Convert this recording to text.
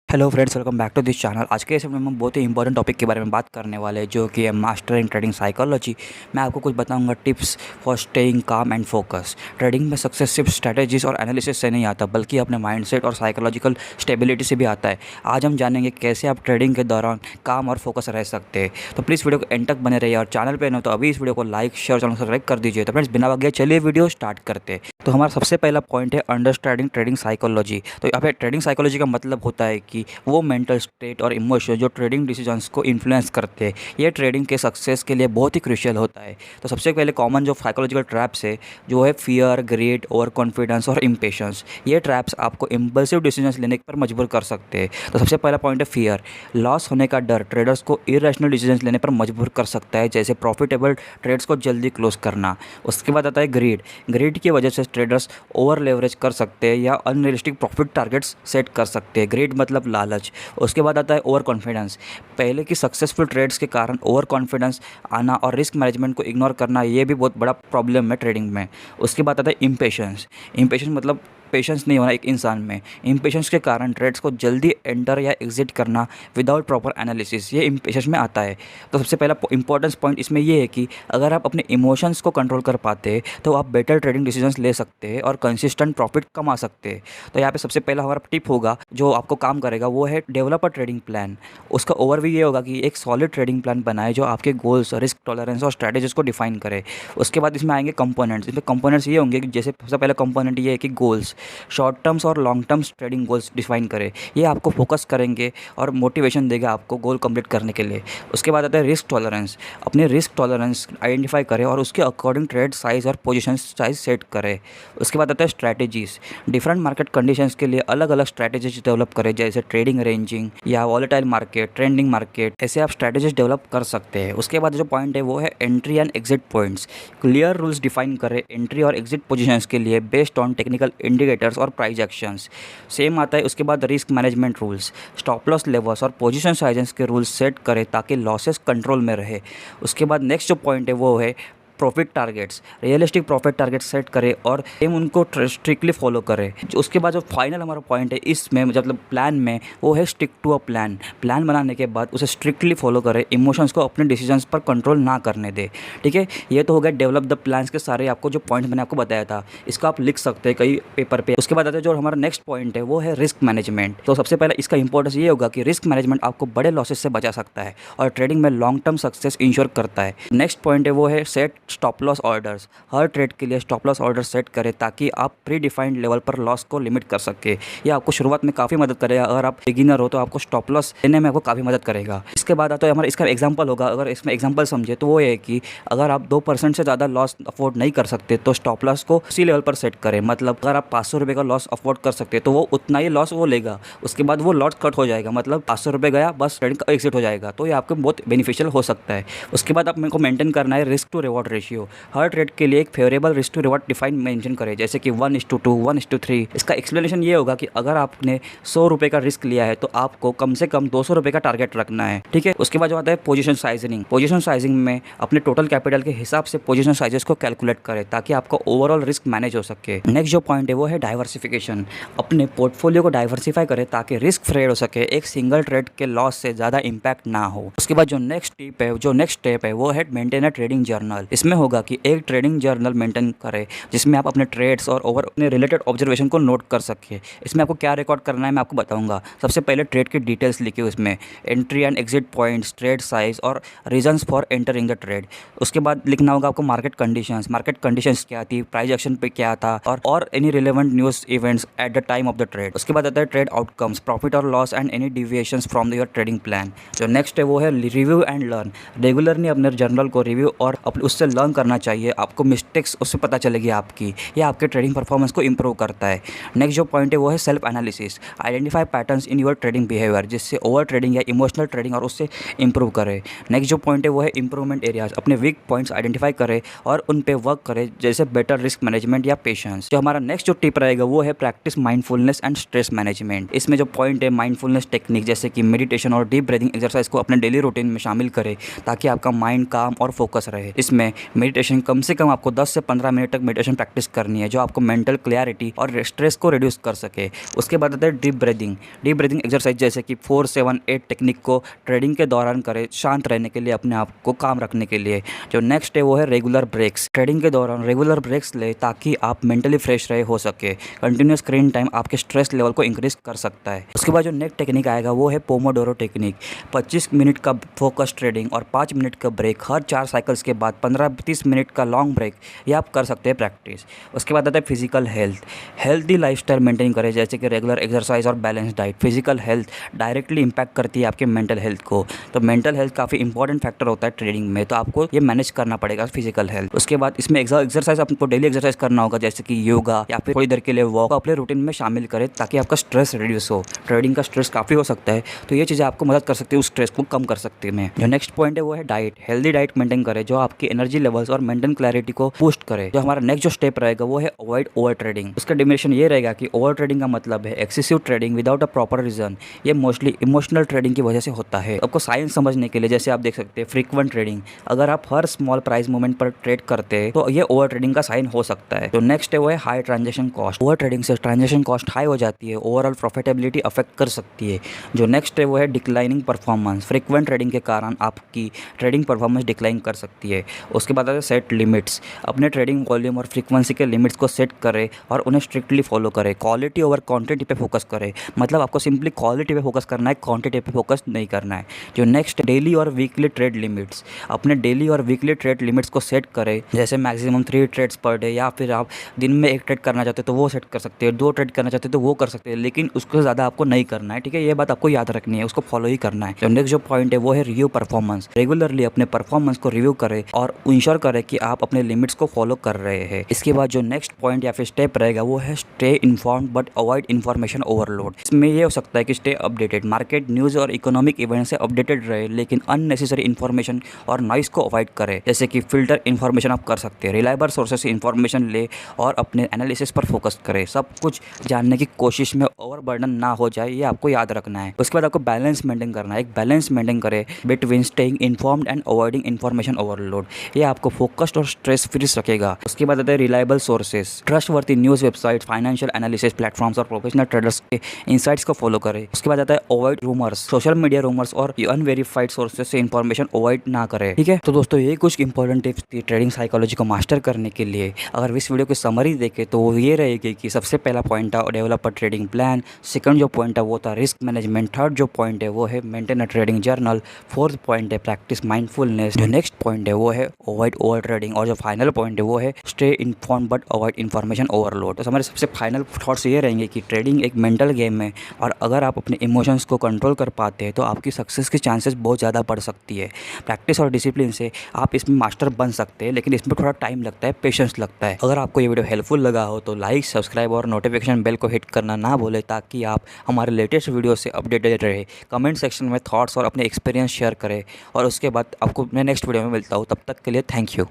Hello friends, welcome back to this channel. आज के इस वीडियो में हम बहुत ही इंपॉर्टेंट टॉपिक के बारे में बात करने वाले हैं, जो कि है मास्टर इन ट्रेडिंग साइकोलॉजी। मैं आपको कुछ बताऊंगा टिप्स फॉर स्टेइंग काम एंड फोकस। ट्रेडिंग में सक्सेस सिर्फ स्ट्रैटेजीज और एनालिसिस से नहीं आता, बल्कि अपने माइंडसेट और साइकोलॉजिकल स्टेबिलिटी से भी आता है। आज हम जानेंगे कैसे आप ट्रेडिंग के दौरान काम और फोकस रह सकते हैं। तो प्लीज़ वीडियो को एंड तक बने रहिए, और चैनल पर न हो तो अभी इस वीडियो को लाइक, शेयर, चैनल सब्सक्राइब कर दीजिए। तो फ्रेंड्स, बिना वजह चलिए वीडियो स्टार्ट करते हैं। तो हमारा सबसे पहला पॉइंट है अंडरस्टैंडिंग ट्रेडिंग साइकोलॉजी। तो यहाँ पे ट्रेडिंग साइकोलॉजी का मतलब होता है कि वो मेंटल स्टेट और इमोशन जो ट्रेडिंग डिसीजंस को इन्फ्लुएंस करते हैं। ये ट्रेडिंग के सक्सेस के लिए बहुत ही क्रूशियल होता है। तो सबसे पहले कॉमन जो साइकोलॉजिकल ट्रैप्स है, जो है फियर, ग्रीड, ओवर कॉन्फिडेंस और इम्पेशंस। ये ट्रैप्स आपको इम्पल्सिव डिसीजंस लेने पर मजबूर कर सकते हैं। तो सबसे पहला पॉइंट है फियर। लॉस होने का डर ट्रेडर्स को इरेशनल डिसीजंस लेने पर मजबूर कर सकता है, जैसे प्रॉफिटेबल ट्रेड्स को जल्दी क्लोज करना। उसके बाद आता है ग्रीड। ग्रीड की वजह से ट्रेडर्स ओवर लेवरेज कर सकते हैं या अनरियलिस्टिक प्रॉफिट टारगेट्स सेट कर सकते हैं। ग्रीड मतलब लालच। उसके बाद आता है ओवर कॉन्फिडेंस। पहले की सक्सेसफुल ट्रेड्स के कारण ओवर कॉन्फिडेंस आना और रिस्क मैनेजमेंट को इग्नोर करना, ये भी बहुत बड़ा प्रॉब्लम है ट्रेडिंग में। उसके बाद आता है इम्पेशंस। इम्पेशंस मतलब पेशेंस नहीं होना एक इंसान में। इम्पेशंस के कारण ट्रेड्स को जल्दी एंटर या एग्जिट करना विदाउट प्रॉपर एनालिसिस, ये इम्पेशंस में आता है। तो सबसे पहला इंपॉर्टेंस पॉइंट इसमें ये है कि अगर आप अपने इमोशंस को कंट्रोल कर पाते तो आप बेटर ट्रेडिंग डिसीजंस ले सकते हैं और कंसिस्टेंट प्रॉफिट कमा सकते हैं। तो यहाँ पे सबसे पहला हमारा टिप होगा जो आपको काम करेगा, वो है डेवलप अ ट्रेडिंग प्लान। उसका ओवरव्यू ये होगा कि एक सॉलिड ट्रेडिंग प्लान बनाए जो आपके गोल्स, रिस्क टॉलरेंस और स्ट्रैटेजीज को डिफाइन करे। उसके बाद इसमें आएंगे कंपोनेंट्स। इसमें कंपोनेंट्स ये होंगे कि जैसे सबसे पहला कंपोनेंट ये है कि गोल्स, शॉर्ट टर्म्स और long terms trading goals define करें। ये आपको फोकस करेंगे और मोटिवेशन देगा आपको गोल कंप्लीट करने के लिए। उसके बाद आता है रिस्क टॉलरेंस। अपने रिस्क टॉलरेंस आइडेंटिफाई करें और उसके अकॉर्डिंग ट्रेड साइज और पोजीशन साइज सेट करें। उसके बाद आता है स्ट्रैटेजीज। डिफरेंट मार्केट कंडीशंस के लिए अलग अलग स्ट्रैटेजीज डेवलप करें, जैसे ट्रेडिंग रेंजिंग या वॉलेटाइल मार्केट, ट्रेंडिंग मार्केट, ऐसे आप स्ट्रैटेजीज डेवलप कर सकते हैं। उसके बाद जो पॉइंट है वो है entry and exit points. Clear rules define करें एंट्री और एग्जिट पोजीशंस के लिए बेस्ड ऑन टेक्निकल इंडिकेटर्स और प्राइस एक्शंस। सेम आता है उसके बाद risk management rules. Stop loss levels और पोजीशन साइजेस के रूल्स सेट करें ताकि लॉसेस कंट्रोल में रहे। उसके बाद नेक्स्ट जो पॉइंट है वो है profit targets. Realistic profit target set करें और एम उनको स्ट्रिक्टली फॉलो करें। उसके बाद जो फाइनल हमारा पॉइंट है इसमें मतलब प्लान में, वो है stick to a plan. Plan बनाने के बाद उसे स्ट्रिक्टली फॉलो करें, इमोशंस को अपने डिसीजंस पर कंट्रोल ना करने दे। ठीक है, ये तो हो गया डेवलप द प्लान्स के सारे आपको जो पॉइंट मैंने आपको बताया था, इसका आप लिख सकते हैं कई पेपर पे। उसके बाद आता है जो हमारा नेक्स्ट पॉइंट है वो है रिस्क मैनेजमेंट। तो सबसे पहले इसका इंपॉर्टेंस ये होगा कि रिस्क मैनेजमेंट आपको बड़े लॉसेस से बचा सकता है और ट्रेडिंग में लॉन्ग टर्म सक्सेस इंश्योर करता है। नेक्स्ट पॉइंट है वो है सेट स्टॉप लॉस ऑर्डर। हर ट्रेड के लिए स्टॉप लॉस ऑर्डर सेट करें ताकि आप प्री डिफाइंड लेवल पर लॉस को लिमिट कर सके। ये आपको शुरुआत में काफ़ी मदद करेगा। अगर आप बिगिनर हो तो आपको स्टॉप लॉस लेने में आपको काफ़ी मदद करेगा। इसके बाद आता है हमारा इसका एग्जांपल होगा। अगर इसमें एग्जांपल समझे तो वो ये है कि अगर आप 2% से ज़्यादा लॉस अफोर्ड नहीं कर सकते तो स्टॉप लॉस को उसी लेवल पर सेट करें। मतलब अगर आप 500 रुपये का लॉस अफोर्ड कर सकते तो वो उतना ही लॉस वो लेगा। उसके बाद वो लॉस कट हो जाएगा, मतलब 500 रुपये गया, बस ट्रेडिंग का एग्जिट हो जाएगा। तो ये आपको बहुत बेनिफिशियल हो सकता है। उसके बाद आप मेरे को मेंटेन करना है रिस्क टू रिवॉर्ड रेशियो। हर ट्रेड के लिए एक favourable risk to reward define mention करें, जैसे कि 1:2, 1:3। इसका एक्सप्लेनेशन ये होगा कि अगर आपने 100 रुपये का रिस्क लिया है तो आपको कम से कम 200 रुपये का टारगेट रखना है। ठीक है, उसके बाद जो आता है पोजीशन साइजिंग। पोजीशन साइजिंग में अपने टोटल कैपिटल के हिसाब से पोजीशन साइजेस को कैलकुलेट करें ताकि आपको ओवरऑल रिस्क मैनेज हो सके। नेक्स्ट जो पॉइंट है वो है डाइवर्सिफिकेशन। अपने पोर्टफोलियो को डाइवर्सिफाई करें ताकि रिस्क फ्रेड हो सके, एक सिंगल ट्रेड के लॉस से ज़्यादा इंपैक्ट ना हो। उसके बाद जो नेक्स्ट स्टेप है वो है मेंटेन अ ट्रेडिंग जर्नल। इसमें होगा कि एक ट्रेडिंग जर्नल मेंटेन करें जिसमें आप अपने ट्रेड्स और ओवर अपने रिलेटेड ऑब्जर्वेशन को नोट कर सके। इसमें आपको क्या रिकॉर्ड करना है मैं आपको बताऊंगा। सबसे पहले ट्रेड की डिटेल्स लिखिए, उसमें entry and exit points, trade size और reasons for entering the trade. उसके बाद लिखना होगा आपको मार्केट कंडीशंस क्या थी, प्राइस एक्शन पे क्या था, और any relevant news events at the time of the trade. उसके बाद आता है ट्रेड आउटकम्स, प्रॉफिट और loss and any deviations from your trading plan. जो नेक्स्ट है वो है रिव्यू एंड लर्न। रेगुलरली अपने जर्नल को रिव्यू और उससे लर्न करना चाहिए। आपको मिस्टेक्स उससे पता चलेगी आपकी, ये आपके ट्रेडिंग परफॉर्मेंस को इंप्रूव करता है। नेक्स्ट जो पॉइंट है वो है self analysis. Identify patterns in your trading behaviour, जिससे ओवर ट्रेडिंग या इमोशनल ट्रेडिंग और उससे इंप्रूव करें। नेक्स्ट जो पॉइंट है वो है इंप्रूवमेंट एरियाज। अपने वीक पॉइंट्स आइडेंटिफाई करें और उन पे वर्क करें, जैसे बेटर रिस्क मैनेजमेंट या पेशेंस। जो हमारा नेक्स्ट जो टिप रहेगा वो है practice mindfulness and stress management. इसमें जो पॉइंट है माइंडफुलनेस टेक्निक, जैसे कि मेडिटेशन और डीप ब्रीथिंग एक्सरसाइज को अपने डेली रूटीन में शामिल करें ताकि आपका माइंड काम और फोकस रहे। इसमें मेडिटेशन कम से कम आपको 10 से 15 मिनट तक मेडिटेशन प्रैक्टिस करनी है जो आपको मेंटल क्लैरिटी और स्ट्रेस को रिड्यूस कर सके। उसके बाद आता है डीप ब्रीदिंग एक्सरसाइज जैसे कि 4-7-8 टेक्निक को ट्रेडिंग के दौरान करें शांत रहने के लिए, अपने आप को काम रखने के लिए। जो नेक्स्ट है वो है रेगुलर ब्रेक्स। ट्रेडिंग के दौरान रेगुलर ब्रेक्स ले ताकि आप मेंटली फ्रेश रहे हो सके। कंटिन्यूस स्क्रीन टाइम आपके स्ट्रेस लेवल को इंक्रीज कर सकता है। उसके बाद जो नेक्स्ट टेक्निक आएगा वो है पोमोडोरो टेक्निक। 25 मिनट का फोकस ट्रेडिंग और 5 मिनट का ब्रेक हर 4 साइकिल्स के बाद 15-30 मिनट का लॉन्ग ब्रेक, ये आप कर सकते हैं प्रैक्टिस। उसके बाद आता है फिजिकल हेल्थी लाइफस्टाइल मेंटेन करें जैसे कि रेगुलर एक्सरसाइज और balance diet. Physical health directly impact करती है आपके मेंटल हेल्थ को, तो मेंटल हेल्थ काफ़ी इंपॉर्टेंट फैक्टर होता है ट्रेडिंग में, तो आपको ये मैनेज करना पड़ेगा फिजिकल हेल्थ। उसके बाद इसमें एक्सरसाइज आपको डेली एक्सरसाइज करना होगा जैसे कि योगा या फिर थोड़ी देर के लिए वॉक अपने रूटीन में शामिल करें ताकि आपका स्ट्रेस रिड्यूस हो। ट्रेडिंग का स्ट्रेस काफ़ी हो सकता है, तो ये चीज़ें आपको मदद कर सकती है उस स्ट्रेस को कम कर सकते हैं। जो नेक्स्ट पॉइंट है वो है डाइट। हेल्दी डाइट मेंटेन करें जो आपकी एनर्जी लेवल्स और मेंटल क्लैरिटी को बूस्ट करे। जो हमारा नेक्स्ट जो स्टेप रहेगा वो है अवॉइड ओवर ट्रेडिंग। उसका डेफिनेशन ये रहेगा कि ओवर ट्रेडिंग का मतलब है excessive trading without a proper reason. ये मोस्टली इमोशनल ट्रेडिंग की वजह से होता है। आपको साइंस समझने के लिए जैसे आप देख सकते हैं फ्रीक्वेंट ट्रेडिंग, अगर आप हर स्मॉल प्राइस मूवमेंट पर ट्रेड करते हैं तो ये ओवर ट्रेडिंग का साइन हो सकता है। तो नेक्स्ट है वो है high transaction cost. Over trading से ट्रांजेक्शन कॉस्ट हाई हो जाती है, ओवरऑल प्रॉफिटेबिलिटी अफेक्ट कर सकती है। जो नेक्स्ट है वो है डिक्लाइनिंग परफॉर्मेंस। फ्रीक्वेंट ट्रेडिंग के कारण आपकी ट्रेडिंग परफॉर्मेंस डिक्लाइन कर सकती है। उसके बाद आता है सेट लिमिट्स। अपने ट्रेडिंग वॉल्यूम और फ्रीक्वेंसी के लिमिट्स को सेट करें और उन्हें स्ट्रिक्टली फॉलो करें। क्वालिटी ओवर क्वांटिटी पे फोकस करें, मतलब आपको सिंपली क्वालिटी पे फोकस करना है, क्वांटिटी पे फोकस नहीं करना है। जो नेक्स्ट डेली और वीकली ट्रेड लिमिट्स। अपने डेली और वीकली ट्रेड लिमिट्स को सेट करें, जैसे मैक्सिमम 3 ट्रेड्स पर डे, या फिर आप दिन में 1 ट्रेड करना चाहते हो तो वो सेट कर सकते हैं, 2 ट्रेड करना चाहते हो तो वो कर सकते हैं, लेकिन उसको ज़्यादा आपको नहीं करना है। ठीक है, ये बात आपको याद रखनी है, उसको फॉलो ही करना है। जो नेक्स्ट जो पॉइंट है वो है रिव्यू परफॉर्मेंस। रेगुलरली अपने परफॉर्मेंस को रिव्यू करें और इंश्योर करें कि आप अपने लिमिट्स को फॉलो कर रहे हैं। इसके बाद जो नेक्स्ट पॉइंट या फिर स्टेप रहेगा वो है stay informed but avoid information overload. इसमें ये हो सकता है कि स्टे अपडेटेड, मार्केट न्यूज़ और इकोनॉमिक इवेंट से अपडेटेड रहे, लेकिन अननेसेसरी इन्फॉर्मेशन और नॉइस को अवॉइड करें। जैसे कि फिल्टर इन्फॉर्मेशन आप कर सकते हैं, रिलायबल सोर्सेस से इन्फॉर्मेशन ले और अपने एनालिसिस पर फोकस करें। सब कुछ जानने की कोशिश में ओवरबर्डन ना हो जाए, ये आपको याद रखना है। उसके बाद आपको बैलेंस मेंटेन करना है। एक बैलेंस मेंटेन करें between staying informed and avoiding information overload. ये आपको फोकस्ड और स्ट्रेस फ्री रखेगा। उसके बाद आता है reliable sources. Trustworthy news website, financial analysis platforms और प्रोफेशनल ट्रेडर्स के इनसाइट्स को फॉलो करें। उसके बाद आता है avoid rumours. Social media rumours और अनवेरीफाइड सोर्सेस से इन्फॉर्मेशन अवॉइड ना करें। ठीक है, तो दोस्तों ये कुछ इंपॉर्टेंट टिप्स थी ट्रेडिंग साइकोलॉजी को मास्टर करने के लिए। अगर इस वीडियो की समरी देखें तो वो ये रहेगी कि सबसे पहला पॉइंट था develop a trading plan, second जो पॉइंट है वो था रिस्क मैनेजमेंट, थर्ड जो पॉइंट है वो है maintain a trading journal, fourth point है प्रैक्टिस माइंडफुलनेस, जो नेक्स्ट पॉइंट है वो है अवॉइड ओवर ट्रेडिंग, और जो फाइनल पॉइंट है वो है stay inform but avoid information overload. तो हमारे सबसे फाइनल थॉट्स ये रहेंगे कि ट्रेडिंग एक मेंटल गेम है और अगर आप अपने इमोशंस को कंट्रोल कर पाते हैं तो आपकी सक्सेस की चांसेस बहुत ज़्यादा बढ़ सकती है। प्रैक्टिस और डिसिप्लिन से आप इसमें मास्टर बन सकते हैं, लेकिन इसमें थोड़ा टाइम लगता है, पेशेंस लगता है। अगर आपको ये वीडियो हेल्पफुल लगा हो तो लाइक, सब्सक्राइब और नोटिफिकेशन बेल को हिट करना ना भूलें ताकि आप हमारे लेटेस्ट वीडियो से अपडेटेड रहे। कमेंट सेक्शन में थॉट्स और अपने एक्सपीरियंस शेयर करें और उसके बाद आपको मैं नेक्स्ट वीडियो में मिलता हूँ। तब तक के लिए थैंक यू।